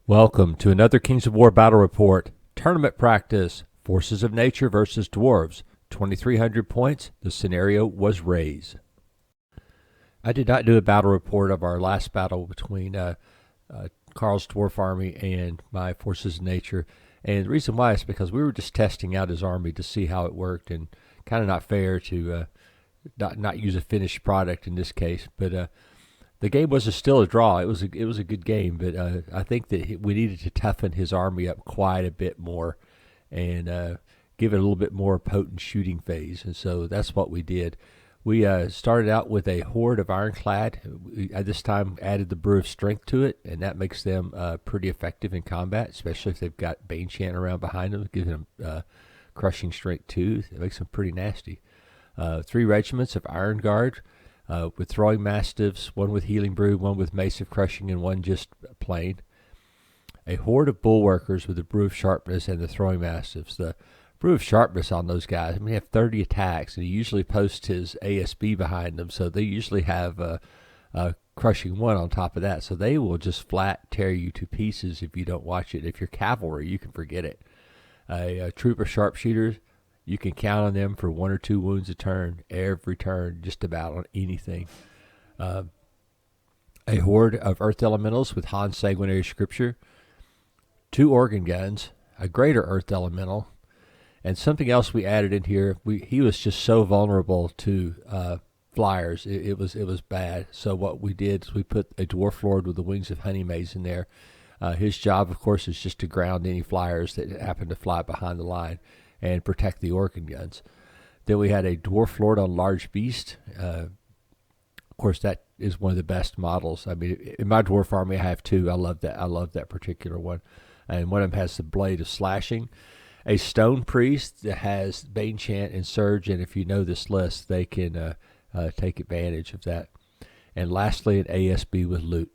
Welcome to another Kings of War Battle Report. Tournament practice. Forces of Nature versus Dwarves. 2,300 points. The scenario was RAZE. I did not do a battle report of our last battle between Carl's Dwarf Army and my Forces of Nature. And the reason why is because we were just testing out his army to see how it worked, and kind of not fair to not use a finished product in this case. But the game was still a draw. It was a good game, but I think that we needed to toughen his army up quite a bit more and give it a little bit more potent shooting phase. And so that's what we did. We started out with a horde of ironclad. We, at this time, added the brew of strength to it, and that makes them pretty effective in combat, especially if they've got Bane Chant around behind them, giving them crushing strength 2. It makes them pretty nasty. 3 regiments of Iron Guard with throwing mastiffs, 1 with healing brew, 1 with mace of crushing, and 1 just plain. A horde of bulwarkers with the brew of sharpness and the throwing mastiffs. The brew of sharpness on those guys, I mean, they have 30 attacks, and he usually posts his ASB behind them, so they usually have a crushing 1 on top of that. So they will just flat tear you to pieces if you don't watch it. If you're cavalry, you can forget it. A troop of sharpshooters, you can count on them for 1 or 2 wounds a turn, every turn, just about on anything. A horde of earth elementals with Han's sanguinary scripture, 2 organ guns, a greater earth elemental, and something else we added in here. He was just so vulnerable to flyers. It was bad. So what we did is we put a dwarf lord with the wings of honey maize in there. His job, of course, is just to ground any flyers that happen to fly behind the line and protect the organ guns. Then we had a dwarf lord on large beast. Of course, that is one of the best models. I mean, in my dwarf army, I have 2. I love that. I love that particular one. And one of them has the blade of slashing. A stone priest that has Bane Chant and Surge, and if you know this list, they can take advantage of that. And lastly, an ASB with loot.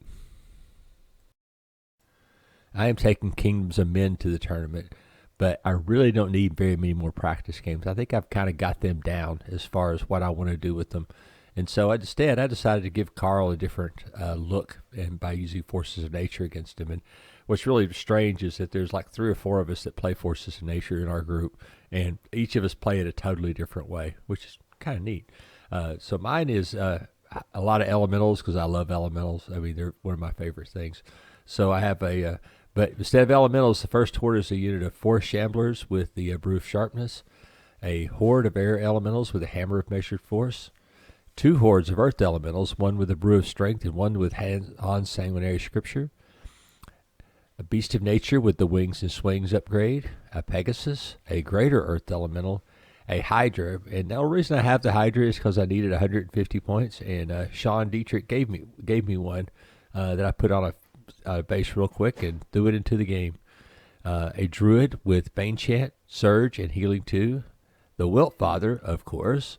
I am taking Kingdoms of Men to the tournament, but I really don't need very many more practice games. I think I've kind of got them down as far as what I want to do with them. And so instead, I decided to give Carl a different look, and by using Forces of Nature against him. And what's really strange is that there's like 3 or 4 of us that play Forces of Nature in our group, and each of us play it a totally different way, which is kind of neat. So mine is a lot of elementals, because I love elementals. I mean, they're one of my favorite things. So I have but instead of elementals, the first horde is a unit of 4 shamblers with the brew of sharpness, a horde of air elementals with a hammer of measured force, 2 hordes of earth elementals, 1 with a brew of strength and 1 with Han's sanguinary scripture, a beast of nature with the wings and swings upgrade, a Pegasus, a greater earth elemental, a Hydra. And the only reason I have the Hydra is because I needed 150 points, and Sean Dietrich gave me one that I put on a base real quick and threw it into the game. A Druid with Bane Chant, Surge, and Healing 2, the Wilt Father, of course,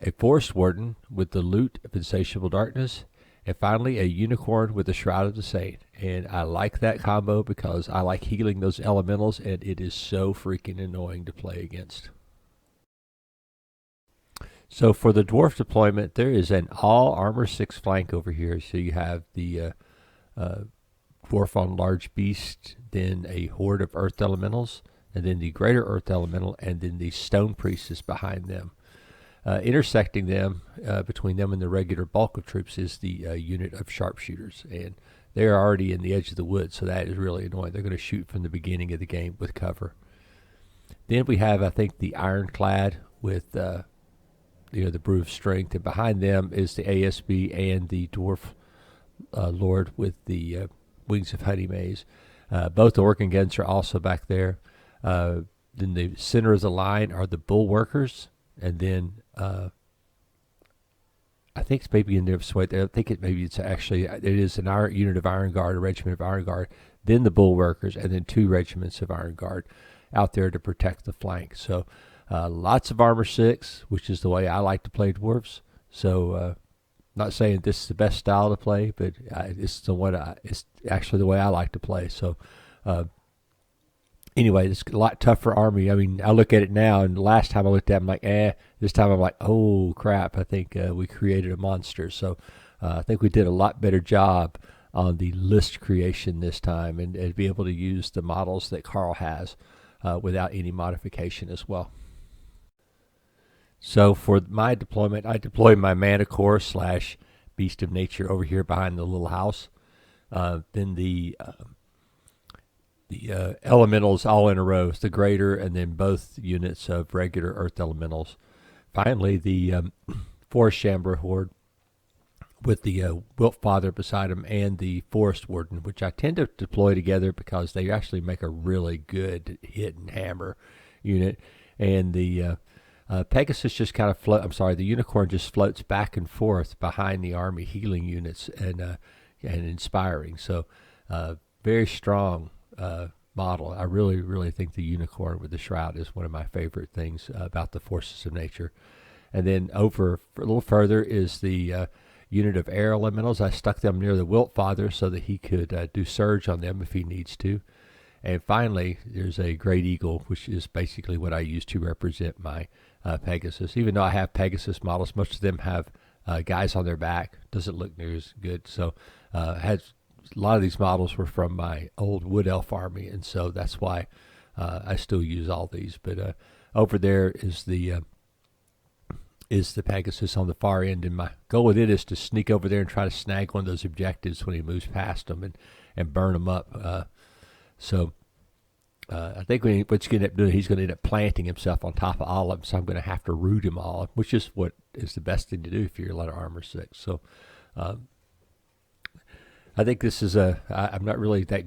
a Forest Warden with the Loot of Insatiable Darkness, and finally a Unicorn with the Shroud of the Saint. And I like that combo because I like healing those elementals, and it is so freaking annoying to play against. So for the Dwarf Deployment, there is an all armor 6 flank over here. So you have the Dwarf on large beast, then a horde of earth elementals, and then the greater earth elemental, and then the stone priestess behind them. Intersecting them, between them and the regular bulk of troops, is the unit of sharpshooters, and they're already in the edge of the woods, so that is really annoying. They're going to shoot from the beginning of the game with cover. Then we have, I think, the ironclad with the brew of strength, and behind them is the ASB and the dwarf lord with the wings of honey maize. Both organ guns are also back there. Then the center of the line are the bulwarkers, and then I think it's maybe in there. I think it is an iron unit of Iron Guard, a regiment of Iron Guard, then the bulwarkers, and then 2 regiments of Iron Guard out there to protect the flank. So lots of armor 6, which is the way I like to play dwarves. So not saying this is the best style to play, but it's actually the way I like to play. So anyway, it's a lot tougher army. I mean, I look at it now, and the last time I looked at it, I'm like, This time I'm like, oh, crap, I think we created a monster. So I think we did a lot better job on the list creation this time, and be able to use the models that Carl has without any modification as well. So for my deployment, I deploy my Manticore / Beast of Nature over here behind the little house. Then the elementals all in a row, the greater, and then both units of regular earth elementals. Finally, the Forest Shambler Horde with the Wilt Father beside him and the Forest Warden, which I tend to deploy together because they actually make a really good hit and hammer unit. And the Pegasus just kind of the Unicorn just floats back and forth behind the army, healing units and inspiring. So very strong model. I really, really think the Unicorn with the Shroud is one of my favorite things about the Forces of Nature. And then over a little further is the unit of air elementals. I stuck them near the Wilt Father so that he could do surge on them if he needs to. And finally, there's a Great Eagle, which is basically what I use to represent my Pegasus. Even though I have Pegasus models, most of them have guys on their back. Doesn't look near as good. So a lot of these models were from my old Wood Elf army, and so that's why I still use all these. But over there is the Pegasus on the far end, and my goal with it is to sneak over there and try to snag one of those objectives when he moves past them and burn them up. So I think what's going to end up doing, he's going to end up planting himself on top of all of them, so I'm going to have to root him all, which is what is the best thing to do if you're a lot of armor 6. So I think this is I'm not really that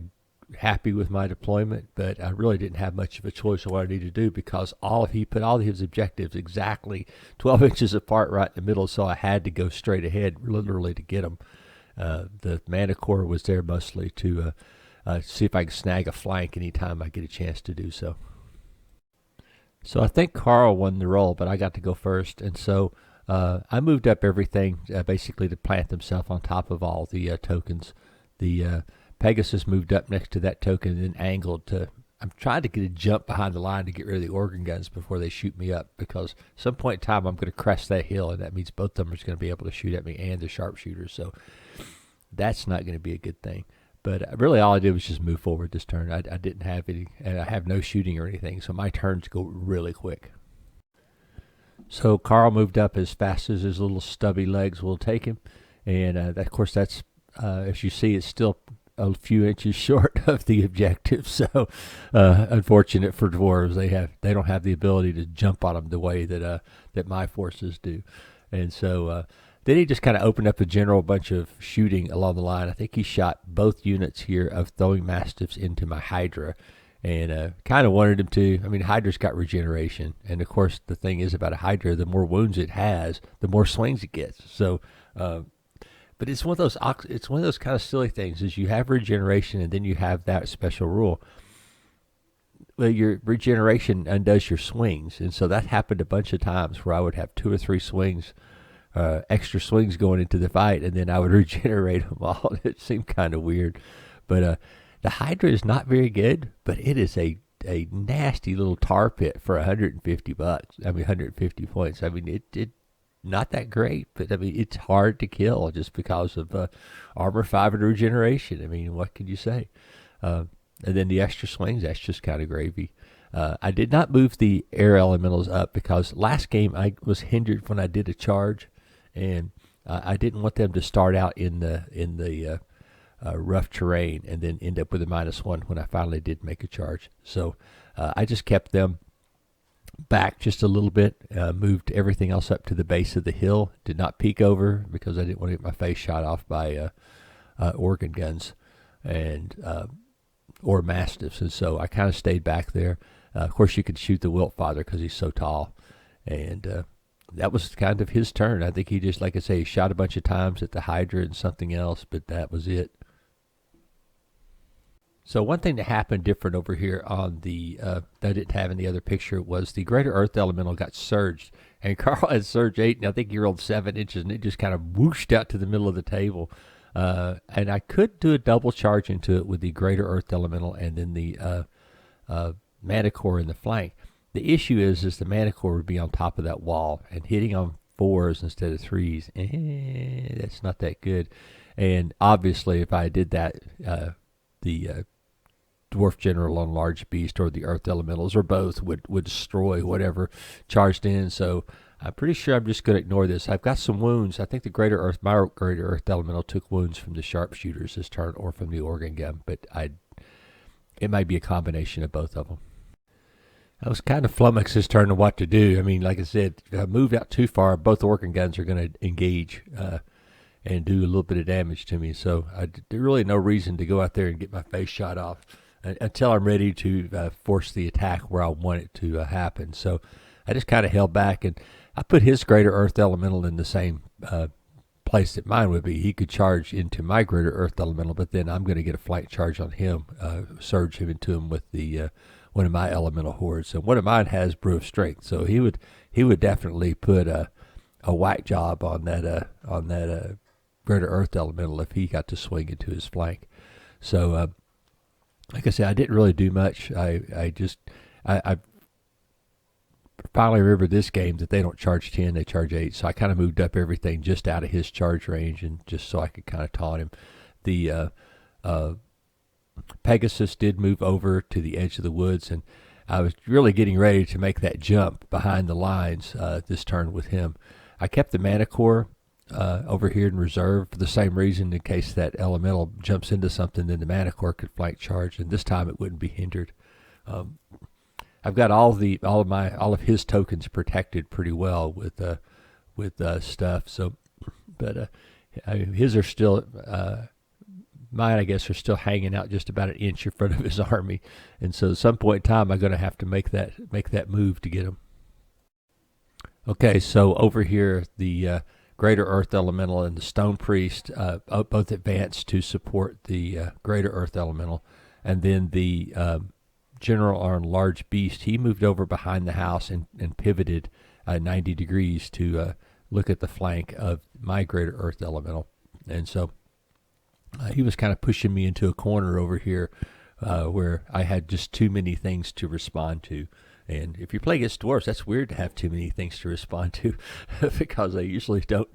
happy with my deployment, but I really didn't have much of a choice of what I needed to do because he put all of his objectives exactly 12 inches apart right in the middle, so I had to go straight ahead literally to get them. The Manticore was there mostly to see if I can snag a flank anytime I get a chance to do so. So I think Carl won the roll, but I got to go first, and so I moved up everything basically to plant himself on top of all the tokens. The Pegasus moved up next to that token and then angled to. I'm trying to get a jump behind the line to get rid of the organ guns before they shoot me up, because at some point in time I'm going to crest that hill, and that means both of them are going to be able to shoot at me and the sharpshooters. So that's not going to be a good thing. But really all I did was just move forward this turn. I didn't have any, and I have no shooting or anything, so my turns go really quick. So Carl moved up as fast as his little stubby legs will take him, and of course that's, as you see, it's still a few inches short of the objective. So unfortunate for dwarves, they don't have the ability to jump on them the way that my forces do, and so. Then he just kind of opened up a general bunch of shooting along the line. I think he shot both units here of throwing mastiffs into my Hydra, and kind of wanted him to. I mean, Hydra's got regeneration, and of course the thing is about a Hydra, the more wounds it has, the more swings it gets. So, but it's one of those kind of silly things. Is you have regeneration, and then you have that special rule. Well, your regeneration undoes your swings, and so that happened a bunch of times where I would have 2 or 3 swings. Extra swings going into the fight, and then I would regenerate them all. It seemed kind of weird, but the Hydra is not very good, but it is a nasty little tar pit for $150. I mean, 150 points. I mean, it not that great, but I mean, it's hard to kill just because of armor 5 and regeneration. I mean, what can you say? And then the extra swings, that's just kind of gravy. I did not move the air elementals up because last game I was hindered when I did a charge. And I didn't want them to start out in the rough terrain and then end up with a -1 when I finally did make a charge. So I just kept them back just a little bit, moved everything else up to the base of the hill, did not peek over because I didn't want to get my face shot off by organ guns and or mastiffs. And so I kind of stayed back there. Of course, you could shoot the Wilt Father because he's so tall. And that was kind of his turn. I think he just, like I say, he shot a bunch of times at the Hydra and something else, but that was it. So one thing that happened different over here on the that I didn't have in the other picture was the Greater Earth Elemental got surged, and Carl had surge 8, and I think he rolled 7 inches, and it just kind of whooshed out to the middle of the table. And I could do a double charge into it with the Greater Earth Elemental and then the Manticore in the flank. The issue is the Manticore would be on top of that wall, and hitting on 4s instead of 3s, that's not that good. And obviously, if I did that, the Dwarf General on Large Beast or the Earth Elementals or both would destroy whatever charged in. So I'm pretty sure I'm just going to ignore this. I've got some wounds. I think my Greater Earth Elemental took wounds from the sharpshooters this turn or from the organ gun, but it might be a combination of both of them. I was kind of flummoxed this turn to what to do. I mean, like I said, if I moved out too far, both organ guns are going to engage and do a little bit of damage to me. So there's really no reason to go out there and get my face shot off until I'm ready to force the attack where I want it to happen. So I just kind of held back, and I put his Greater Earth Elemental in the same place that mine would be. He could charge into my Greater Earth Elemental, but then I'm going to get a flank charge on him, surge him into him with the one of my elemental hordes. And one of mine has Brew of Strength, so he would definitely put a whack job on that Greater Earth Elemental if he got to swing into his flank. So like I said, I didn't really do much. I finally remembered this game that they don't charge 10, they charge 8. So I kind of moved up everything just out of his charge range, and just so I could kind of taunt him. The Pegasus did move over to the edge of the woods, and I was really getting ready to make that jump behind the lines this turn with him. I kept the Mana Core over here in reserve for the same reason, in case that elemental jumps into something, then the Mana Core could flank charge, and this time it wouldn't be hindered. I've got all of his tokens protected pretty well with stuff. So, but his are still mine, I guess, are still hanging out just about an inch in front of his army, and so at some point in time, I'm going to have to make that move to get him. Okay, so over here, the Greater Earth Elemental and the Stone Priest both advanced to support the Greater Earth Elemental, and then the General on Large Beast, he moved over behind the house and pivoted 90 degrees to look at the flank of my Greater Earth Elemental, and so he was kind of pushing me into a corner over here where I had just too many things to respond to. And if you play against Dwarfs, that's weird to have too many things to respond to because they usually don't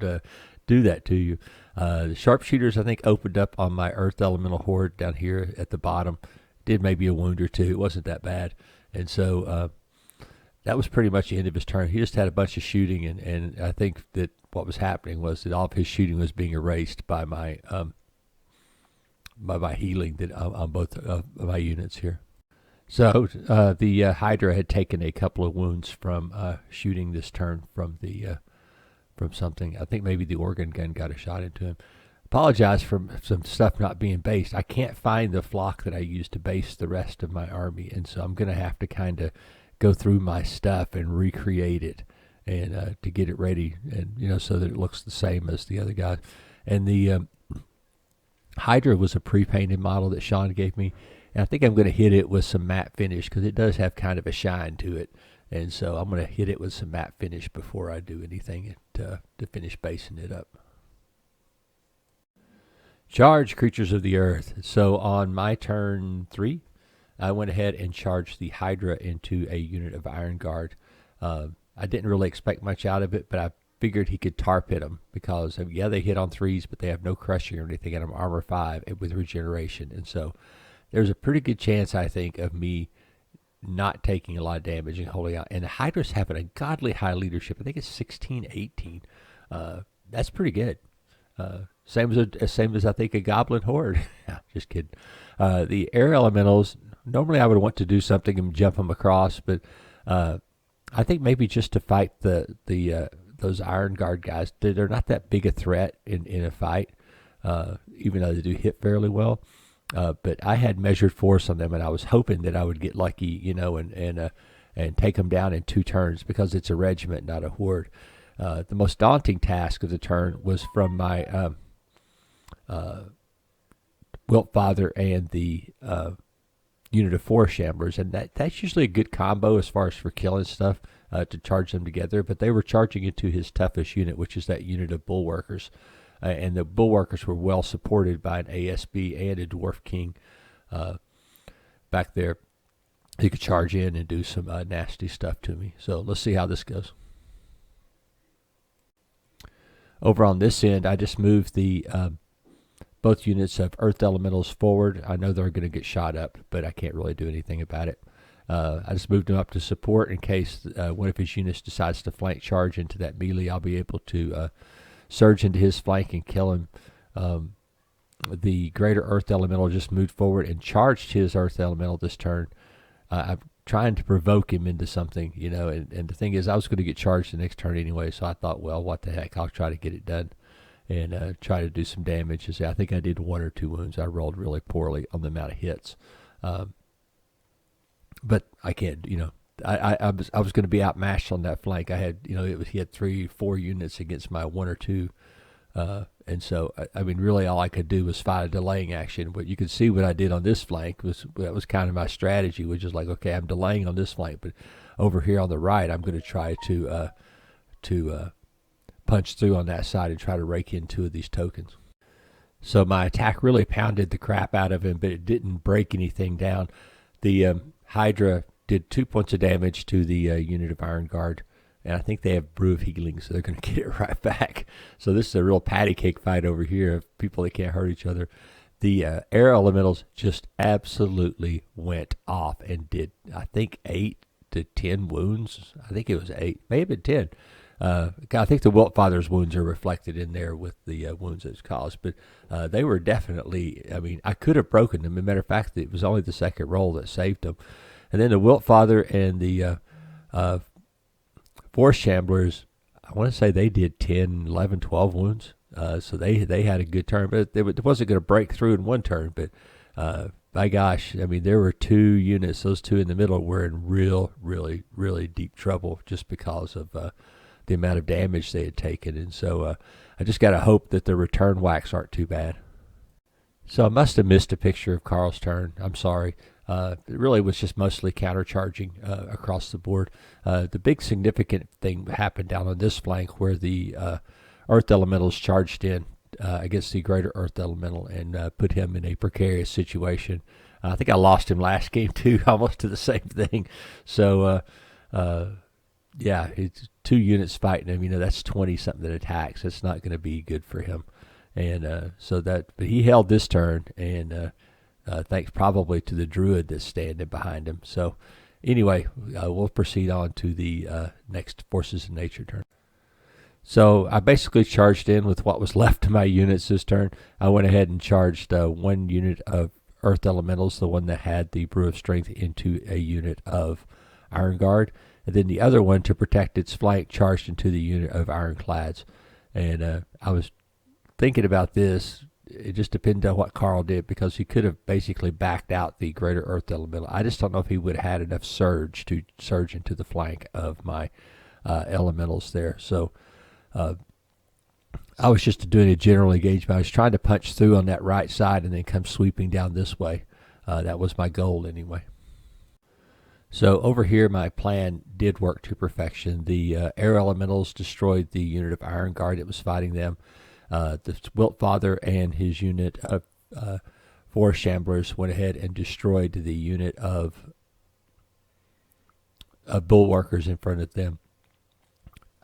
do that to you. The sharpshooters, I think, opened up on my Earth Elemental horde down here at the bottom. Did maybe a wound or two. It wasn't that bad. And so that was pretty much the end of his turn. He just had a bunch of shooting, and I think that what was happening was that all of his shooting was being erased by my healing that on both of my units here. So the Hydra had taken a couple of wounds from shooting this turn from something. I think maybe the organ gun got a shot into him. Apologize for some stuff not being based. I can't find the flock that I used to base the rest of my army, and so I'm going to have to kind of go through my stuff and recreate it, and to get it ready, and so that it looks the same as the other guys. And the Hydra was a pre-painted model that Sean gave me. And I think I'm going to hit it with some matte finish because it does have kind of a shine to it. And so I'm going to hit it with some matte finish before I do anything to finish basing it up. Charge, Creatures of the Earth. So on my turn 3, I went ahead and charged the Hydra into a unit of Iron Guard. I didn't really expect much out of it, but I figured he could tar pit them because, yeah, they hit on 3s, but they have no crushing or anything, and I'm armor 5 with regeneration. And so there's a pretty good chance, I think, of me not taking a lot of damage and holding out. And the Hydra's having a godly high leadership. I think it's 16, 18. That's pretty good. Same as I think a Goblin Horde. Just kidding. The Air Elementals, normally I would want to do something and jump them across, but I think maybe just to fight those Iron Guard guys, they're not that big a threat in a fight, even though they do hit fairly well. But I had measured force on them, and I was hoping that I would get lucky, and take them down in 2 turns because it's a regiment, not a horde. The most daunting task of the turn was from my Wiltfather and the unit of 4 Shamblers, and that's usually a good combo as far as for killing stuff to charge them together. But they were charging into his toughest unit, which is that unit of Bulwarkers. And the Bulwarkers were well supported by an ASB and a Dwarf King back there. He could charge in and do some nasty stuff to me. So let's see how this goes. Over on this end, I just moved the both units of Earth Elementals forward. I know they're going to get shot up, but I can't really do anything about it. I just moved him up to support in case one of his units decides to flank charge into that melee. I'll be able to surge into his flank and kill him. The Greater Earth Elemental just moved forward and charged his Earth Elemental this turn. I'm trying to provoke him into something, and the thing is, I was going to get charged the next turn anyway, so I thought, well, what the heck, I'll try to get it done and try to do some damage. I think I did 1 or 2 wounds. I rolled really poorly on the amount of hits. But I can't, I was going to be outmatched on that flank. I had, he had 3, 4 units against my 1 or 2. And so, really all I could do was fight a delaying action. But you can see what I did on this flank that was kind of my strategy, which is like, okay, I'm delaying on this flank, but over here on the right, I'm going to try to punch through on that side and try to rake in 2 of these tokens. So my attack really pounded the crap out of him, but it didn't break anything down. The Hydra did 2 points of damage to the unit of Iron Guard. And I think they have Brew of Healing, so they're going to get it right back. So this is a real patty cake fight over here of people that can't hurt each other. The Air Elementals just absolutely went off and did, I think, 8 to 10 wounds. I think it was 8, may have been 10. I think the Wiltfather's wounds are reflected in there with the wounds it's caused. But they were definitely, I could have broken them. As a matter of fact, it was only the second roll that saved them. And then the Wiltfather and the Force Shamblers, I want to say they did 10, 11, 12 wounds. So they had a good turn, but it wasn't going to break through in one turn. But by gosh, there were 2 units. Those 2 in the middle were in really, really deep trouble just because of the amount of damage they had taken. And so I just got to hope that the return whacks aren't too bad. So I must have missed a picture of Carl's turn. I'm sorry. It really was just mostly countercharging across the board. The big significant thing happened down on this flank where the Earth Elementals charged in against the Greater Earth Elemental and put him in a precarious situation. I think I lost him last game too, almost to the same thing. So, yeah, it's 2 units fighting him. That's 20-something that attacks. That's not going to be good for him. And but he held this turn, and thanks probably to the druid that's standing behind him. So anyway, we'll proceed on to the next Forces of Nature turn. So I basically charged in with what was left of my units this turn. I went ahead and charged 1 unit of Earth Elementals, the one that had the Brew of Strength, into a unit of Iron Guard. And then the other one, to protect its flank, charged into the unit of Ironclads. And I was thinking about this. It just depended on what Carl did, because he could have basically backed out the Greater Earth Elemental. I just don't know if he would have had enough surge to surge into the flank of my Elementals there. So I was just doing a general engagement. I was trying to punch through on that right side and then come sweeping down this way. That was my goal anyway. So over here, my plan did work to perfection. The Air Elementals destroyed the unit of Iron Guard that was fighting them. The Wiltfather and his unit of Force Shamblers went ahead and destroyed the unit of Bulwarkers in front of them.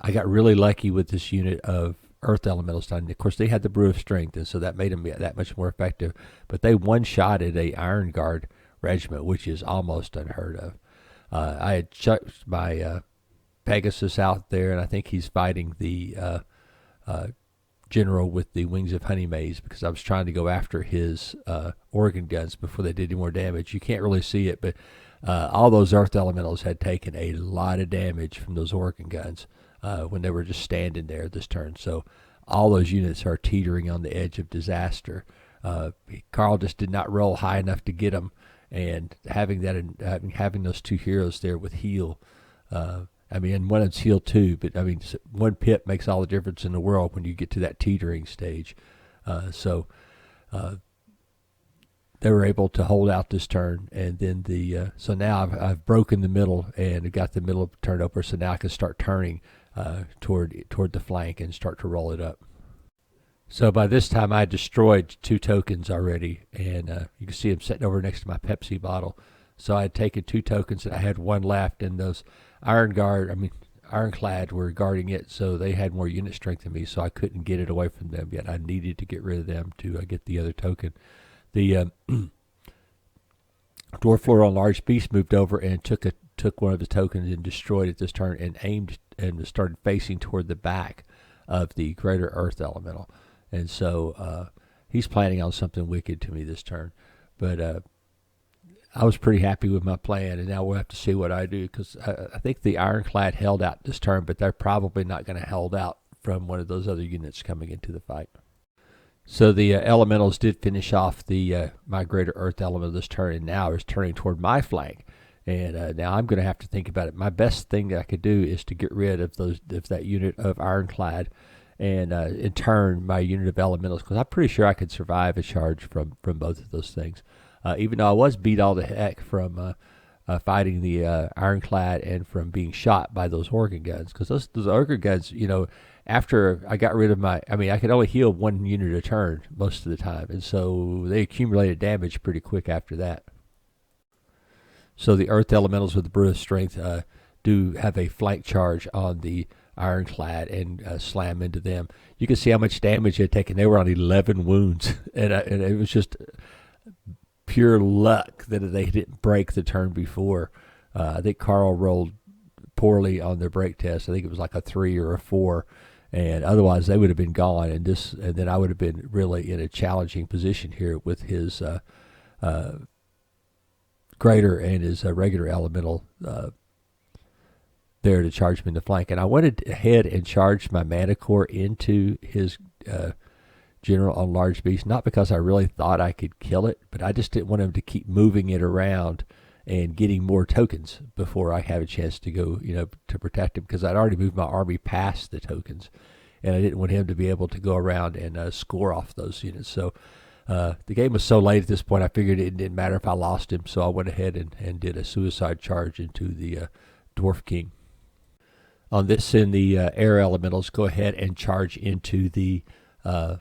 I got really lucky with this unit of Earth Elementals. Of course, they had the Brew of Strength, and so that made them that much more effective. But they one-shotted a Iron Guard regiment, which is almost unheard of. I had chucked my Pegasus out there, and I think he's fighting the general with the Wings of Honey Maze, because I was trying to go after his organ guns before they did any more damage. You can't really see it, but all those Earth Elementals had taken a lot of damage from those organ guns when they were just standing there this turn. So all those units are teetering on the edge of disaster. Carl just did not roll high enough to get them, and having those 2 heroes there with heal. And one of them's healed too, but 1 pip makes all the difference in the world when you get to that teetering stage. So they were able to hold out this turn, and then so now I've broken the middle and got the middle turned over, so now I can start turning toward the flank and start to roll it up. So by this time I destroyed 2 tokens already, and you can see them sitting over next to my Pepsi bottle. So I had taken 2 tokens, and I had 1 left, and those Iron Guard, Ironclad were guarding it, so they had more unit strength than me, so I couldn't get it away from them yet. I needed to get rid of them to get the other token. The Dwarf Floral Large Beast moved over and took one of the tokens and destroyed it this turn, and aimed and started facing toward the back of the Greater Earth Elemental. And so he's planning on something wicked to me this turn. But I was pretty happy with my plan, and now we'll have to see what I do, because I think the Ironclad held out this turn, but they're probably not going to hold out from one of those other units coming into the fight. So the Elementals did finish off the my Greater Earth Elemental this turn, and now is turning toward my flank. And now I'm going to have to think about it. My best thing that I could do is to get rid of that unit of Ironclad, and in turn my unit of Elementals, because I'm pretty sure I could survive a charge from both of those things. Even though I was beat all to heck from fighting the Ironclad and from being shot by those organ guns, because those organ guns, after I got rid of I could only heal one unit a turn most of the time, and so they accumulated damage pretty quick after that. So the Earth Elementals with the Brew of Strength do have a flank charge on the Ironclad and slam into them. You can see how much damage they had taken. They were on 11 wounds, and it was just pure luck that they didn't break the turn before. I think Carl rolled poorly on their break test. I think it was like a 3 or a 4, and otherwise they would have been gone. And then I would have been really in a challenging position here with his greater and his regular elemental there to charge me in the flank. And I went ahead and charged my Mana Core into his general on Large Beast, not because I really thought I could kill it, but I just didn't want him to keep moving it around and getting more tokens before I have a chance to go, to protect him, because I'd already moved my army past the tokens, and I didn't want him to be able to go around and score off those units. So the game was so late at this point, I figured it didn't matter if I lost him, so I went ahead and did a suicide charge into the Dwarf King. On this end, the Air Elementals go ahead and charge into the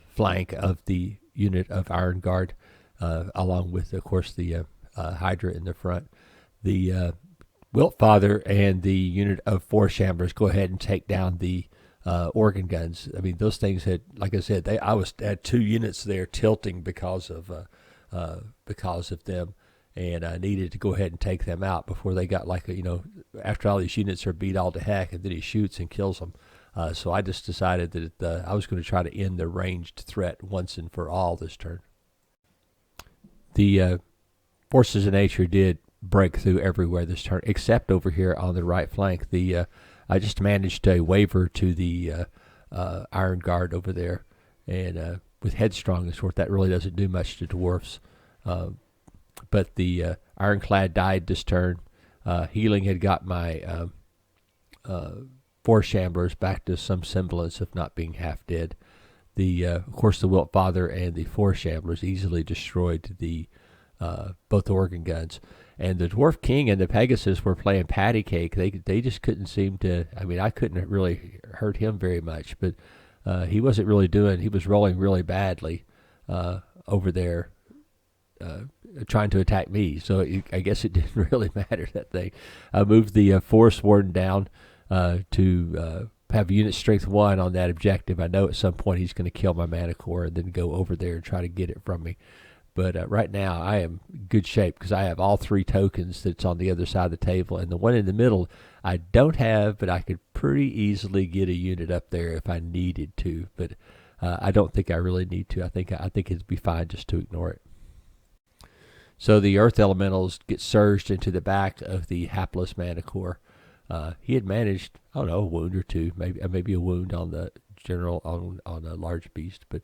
flank of the unit of Iron Guard, along with, of course, the Hydra in the front. The Wiltfather and the unit of Four Shamblers go ahead and take down the organ guns. I mean, those things had, like I said, I had 2 units there tilting because of them, and I needed to go ahead and take them out before they got after all these units are beat all to heck, and then he shoots and kills them. So I just decided that I was going to try to end the ranged threat once and for all this turn. The Forces of Nature did break through everywhere this turn, except over here on the right flank. I just managed a waver to the Iron Guard over there, and with Headstrong and sort, that really doesn't do much to Dwarfs. But the Ironclad died this turn. Healing had got my Four Shamblers back to some semblance of not being half dead. Of course, the Wiltfather and the Four Shamblers easily destroyed the both organ guns. And the Dwarf King and the Pegasus were playing patty cake. They just couldn't seem to. I couldn't really hurt him very much, but he wasn't really doing. He was rolling really badly over there, trying to attack me. So I guess it didn't really matter that thing. I moved the Forest Warden down to have unit strength 1 on that objective. I know at some point he's going to kill my Mana Core and then go over there and try to get it from me. But right now I am in good shape because I have all 3 tokens that's on the other side of the table, and the one in the middle I don't have, but I could pretty easily get a unit up there if I needed to. But I don't think I really need to. I think it'd be fine just to ignore it. So the Earth Elementals get surged into the back of the hapless Mana Core. He had managed, I don't know, a wound or 2, maybe a wound on the general on a Large Beast, but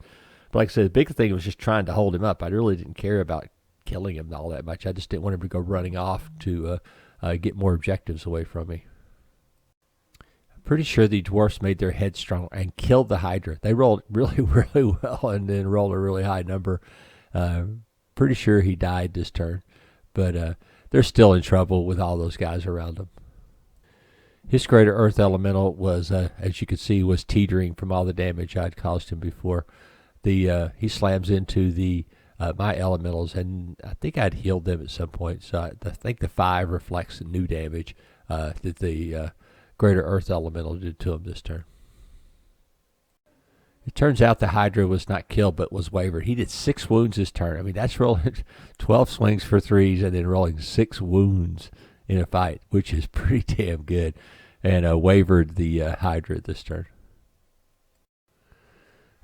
like I said, the big thing was just trying to hold him up. I really didn't care about killing him all that much. I just didn't want him to go running off to get more objectives away from me. I'm pretty sure the Dwarfs made their Headstrong and killed the Hydra. They rolled really, really well and then rolled a really high number. Pretty sure he died this turn, but they're still in trouble with all those guys around them. His Greater Earth Elemental was, as you can see, was teetering from all the damage I'd caused him before. He slams into the my elementals, and I think I'd healed them at some point. So I think the 5 reflects the new damage that the Greater Earth Elemental did to him this turn. It turns out the Hydra was not killed, but was wavered. He did 6 wounds this turn. I mean, that's rolling 12 swings for 3s and then rolling 6 wounds in a fight, which is pretty damn good. And wavered the Hydra this turn.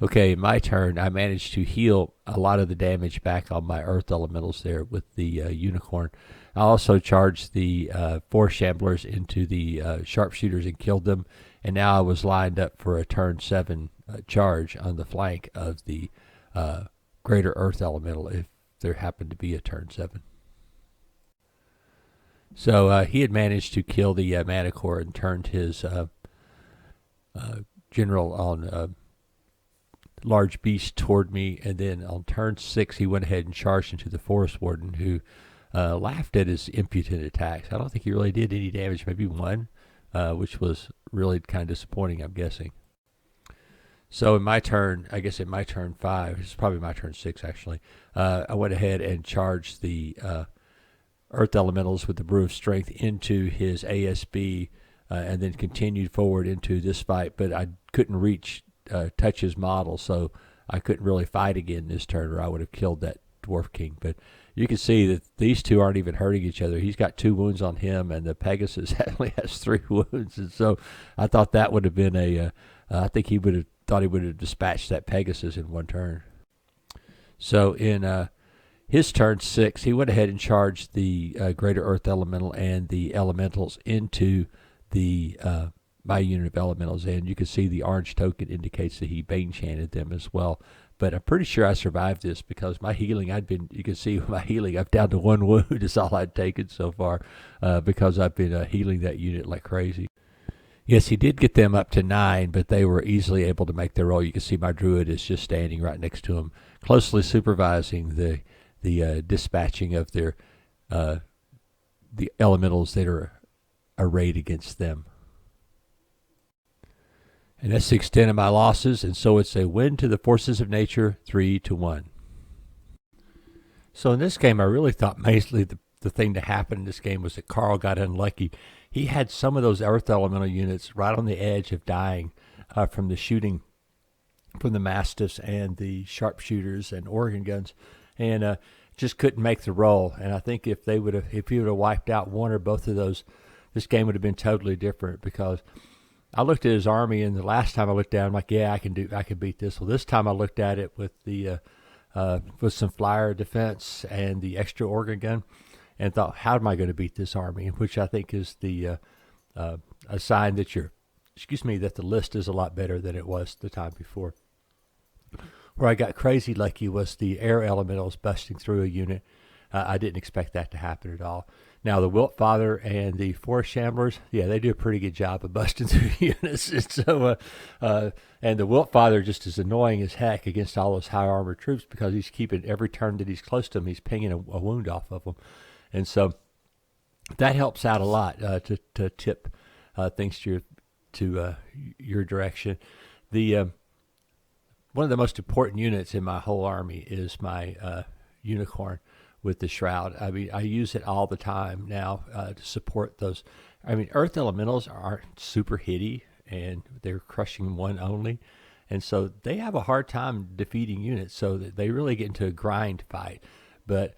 Okay, my turn. I managed to heal a lot of the damage back on my Earth Elementals there with the Unicorn. I also charged the 4 Shamblers into the Sharpshooters and killed them. And now I was lined up for a turn 7 charge on the flank of the Greater Earth Elemental if there happened to be a turn 7. So he had managed to kill the Manticore and turned his general on large beast toward me. And then on turn 6, he went ahead and charged into the Forest Warden, who laughed at his impudent attacks. I don't think he really did any damage, maybe 1, which was really kind of disappointing, I'm guessing. So in my turn, I guess in my turn 5, it's probably my turn 6 actually, I went ahead and charged the Earth Elementals with the Brew of Strength into his ASB and then continued forward into this fight, but I couldn't touch his model, so I couldn't really fight again this turn, or I would have killed that Dwarf King. But you can see that these two aren't even hurting each other. He's got 2 wounds on him, and the Pegasus only has 3 wounds. And so I thought that would have been I think he would have thought he would have dispatched that Pegasus in 1 turn. So in his turn 6, he went ahead and charged the Greater Earth Elemental and the Elementals into the my unit of Elementals, and you can see the orange token indicates that he Bane chanted them as well. But I'm pretty sure I survived this because my healing, you can see my healing, I'm down to 1 wound is all I'd taken so far because I've been healing that unit like crazy. Yes, he did get them up to 9, but they were easily able to make their roll. You can see my Druid is just standing right next to him, closely supervising the dispatching of their the Elementals that are arrayed against them. And that's the extent of my losses, and so it's a win to the forces of nature, 3-1. So in this game, I really thought mainly the thing to happen in this game was that Carl got unlucky. He had some of those Earth Elemental units right on the edge of dying from the shooting from the Mastiffs and the Sharpshooters and Organ Guns, and just couldn't make the roll. And I think if he would have wiped out one or both of those, this game would have been totally different, because I looked at his army, and the last time I looked at it, I'm like, yeah, I can beat this. Well, this time I looked at it with with some flyer defense and the extra organ gun, and thought, how am I going to beat this army? Which I think is the a sign that that the list is a lot better than it was the time before. Where I got crazy lucky was the air elementals busting through a unit. I didn't expect that to happen at all. Now, the Wiltfather and the Forest Shamblers, yeah, they do a pretty good job of busting through units. And so, and the Wiltfather just is annoying as heck against all those high armored troops, because he's keeping every turn that he's close to them, he's pinging a wound off of them. And so that helps out a lot to tip things to your direction. The one of the most important units in my whole army is my Unicorn with the Shroud. I mean, I use it all the time now to support those. I mean, Earth Elementals aren't super hitty, and they're crushing 1 only. And so they have a hard time defeating units, so that they really get into a grind fight. But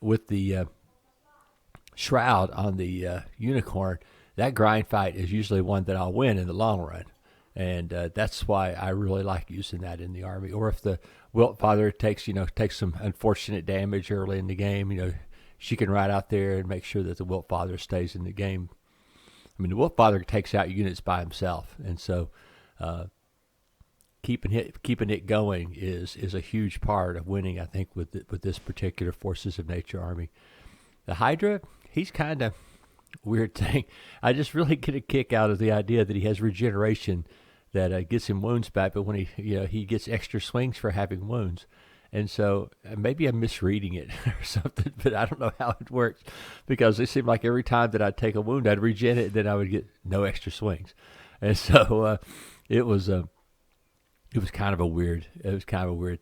with the Shroud on the Unicorn, that grind fight is usually one that I'll win in the long run. And that's why I really like using that in the army. Or if the Wiltfather takes some unfortunate damage early in the game, she can ride out there and make sure that the Wiltfather stays in the game. I mean, the Wiltfather takes out units by himself, and so keeping it going is a huge part of winning, I think, with this particular Forces of Nature army. The Hydra, he's kind of weird thing. I just really get a kick out of the idea that he has regeneration that gets him wounds back, but when he gets extra swings for having wounds. And so maybe I'm misreading it or something, but I don't know how it works, because it seemed like every time that I'd take a wound, I'd regen it, and then I would get no extra swings. And so it was kind of a weird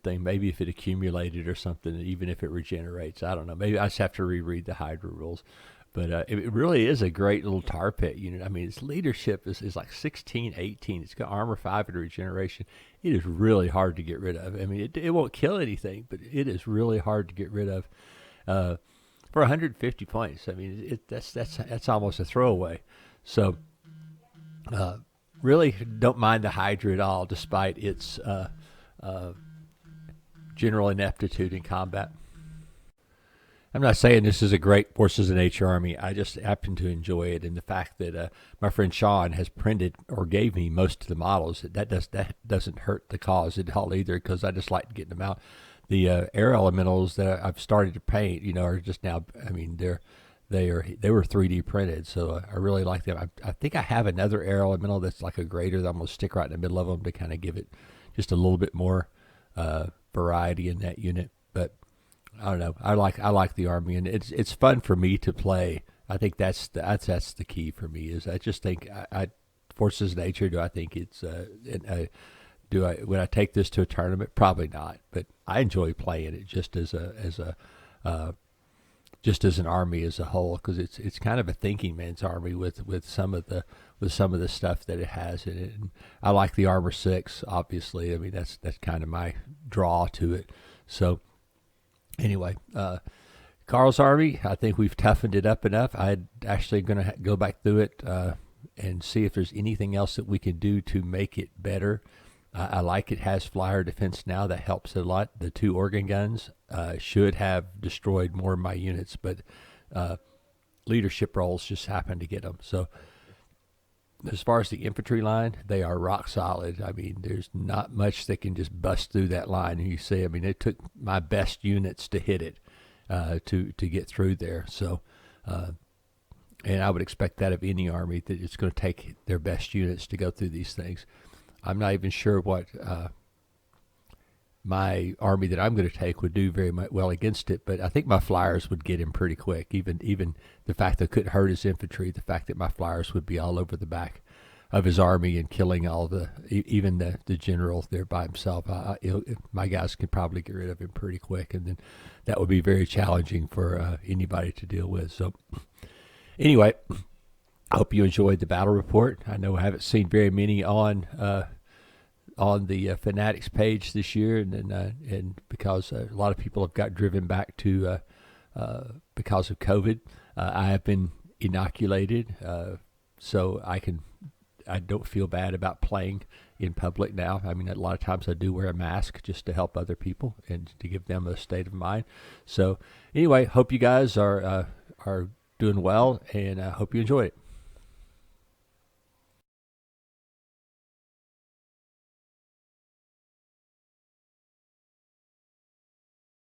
thing. Maybe if it accumulated or something, even if it regenerates, I don't know. Maybe I just have to reread the Hydra rules. But it really is a great little tar pit unit. I mean, its leadership is like 16, 18. It's got armor 5 and regeneration. It is really hard to get rid of. I mean, it won't kill anything, but it is really hard to get rid of. For 150 points, I mean, that's almost a throwaway. So, really don't mind the Hydra at all, despite its general ineptitude in combat. I'm not saying this is a great Forces of Nature army. I just happen to enjoy it, and the fact that my friend Sean has printed or gave me most of the models, that doesn't hurt the cause at all either, because I just like getting them out. The air elementals that I've started to paint, are just now. I mean, they were 3D printed, so I really like them. I think I have another air elemental that's like a grader that I'm gonna stick right in the middle of them to kind of give it just a little bit more variety in that unit, but. I don't know. I like the army, and it's fun for me to play. I think that's the key for me. Is I just think I Forces of Nature. Do I think it's would I take this to a tournament? Probably not. But I enjoy playing it just as an army as a whole, because it's kind of a thinking man's army with some of the stuff that it has in it. And I like the armor 6. Obviously, I mean that's kind of my draw to it. So. Anyway, Carl's army, I think we've toughened it up enough. I'm actually going to go back through it and see if there's anything else that we can do to make it better. I like it has flyer defense now. That helps a lot. The 2 organ guns should have destroyed more of my units, but leadership roles just happen to get them. So as far as the infantry line, they are rock solid. I mean, there's not much that can just bust through that line. And you see, I mean, it took my best units to hit it, to get through there. So, and I would expect that of any army, that it's going to take their best units to go through these things. I'm not even sure what my army that I'm going to take would do very well against it, but I think my flyers would get him pretty quick. Even the fact that I couldn't hurt his infantry, the fact that my flyers would be all over the back of his army and killing even the general there by himself. My guys could probably get rid of him pretty quick, and then that would be very challenging for anybody to deal with. So anyway, I hope you enjoyed the battle report. I know I haven't seen very many on the Fanatics page this year, and because a lot of people have got driven back to because of COVID. I have been inoculated, so I don't feel bad about playing in public now. I mean, a lot of times I do wear a mask just to help other people and to give them a state of mind. So anyway, hope you guys are doing well, and I hope you enjoy it.